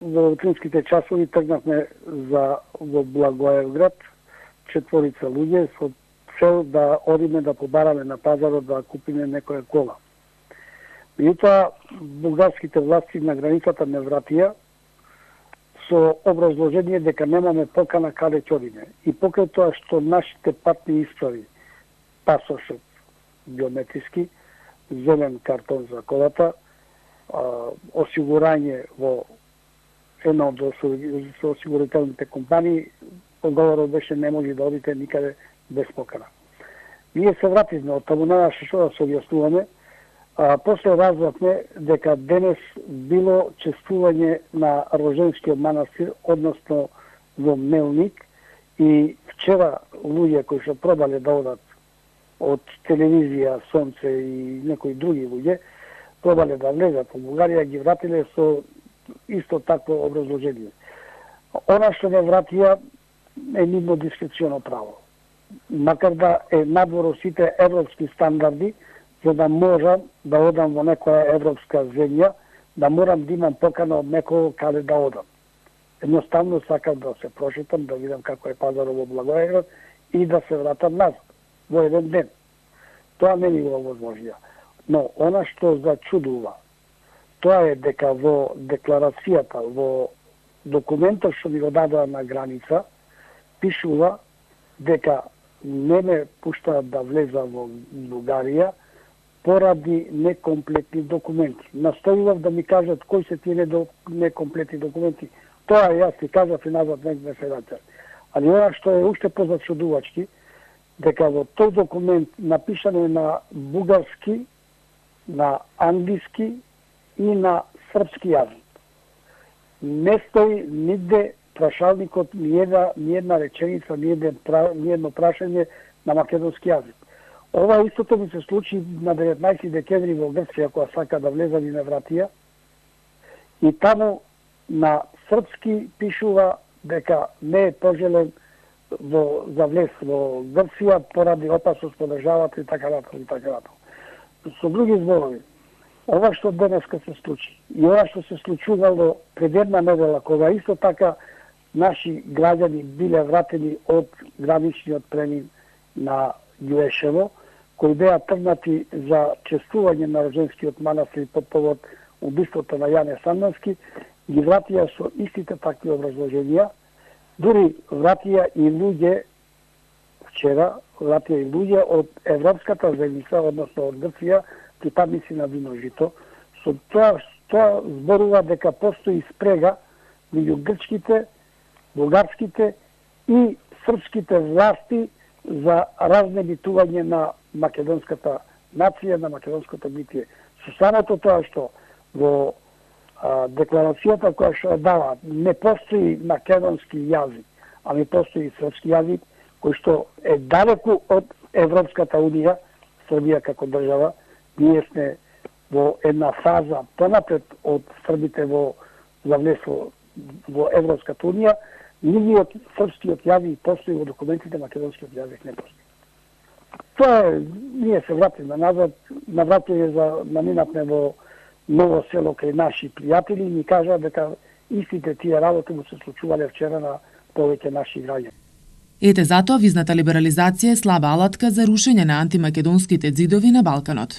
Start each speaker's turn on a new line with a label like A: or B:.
A: Во утринските часови тргнавме во Благоевград, 4 луѓе со цел да одиме да побараме на пазарот да купиме некоја кола. Меѓутоа, бугарските власти на границата не вратија со образложение дека немаме покана каде ќе одиме. И покрај тоа што нашите патни исправи, пасошот биометриски, зелен картон за колата, осигурање во една од осигурителните компании, одговорот беше не може да одите никаде без покана. Ние се вративме, од таму немаше што да се објаснуваме, после разбравме дека денес било чествување на Роженскиот манастир, односно во Мелник, и вчера луѓе кои што пробале да одат од телевизија, Сонце и некои други луѓе, пробале да влезат во Бугарија, ги вратиле со исто такво образложение. Она што не вратија е нивно дискреционо право. Макар да е надвор сите европски стандарди, за да можам да одам во некоја европска земја, да морам да имам покана од некој каде да одам. Едноставно сакам да се прошетам, да видам како е пазарот во Благоевград и да се вратам назад во еден ден. Тоа не ми го возможија. Но она што зачудува, тоа е дека во декларацијата, во документот што ми го дадоа на граница, пишува дека не ме пуштаат да влезам во Бугарија поради некомплетни документи. Настојував да ми кажат кои се тие некомплетни документи. Тоа јас ти кажав и назад не се враќам. Али ова што е уште позачудувачки, дека во тој документ напишано на бугарски, на англиски и на српски јазик. Не стои нигде прашалникот, ни една реченица, ни едно прашање на македонски јазик. Ова истото ми се случи на 19 декември во Грција, кога сака да влезам и не вратија. И таму на српски пишува дека не е пожелен за влез во Грција поради опасност по државата и така натаму и така натаму. Со други зборови, ова што денеска се случи и ова што се случувало пред една недела, кога исто така наши граѓани биле вратени од граничниот премин на Јуешево, кои беа тргнати за чествување на Роженскиот манастир по повод убиството на Јане Сандански, ги вратија со истите такви образложенија. Дури вратија и луѓе, вчера вратија и луѓе од Европската земјица, односно од Грција, припадници на Вино жито. Со тоа зборува дека постои спрега меѓу грчките, бугарските и српските власти за разнебитување на македонската нација, на македонското битие. Со самото тоа што во декларацијата која што дава не постои македонски јазик, ами постои српски јазик, кој што е далеку од Европската унија, Србија како држава. Ние сме во една фаза понапред од србите за влез во Европската унија. Нивниот српскиот јазик постои во документите, македонскиот јазик не постои. Тоа е, ние се вратиме назад, навратиле за наминатме во Ново село кај наши пријатели и ни кажаа дека истите тие работи му се случувале вчера на повеќе наши граѓани.
B: Ете затоа визната либерализација е слаба алатка за рушење на антимакедонските ѕидови на Балканот.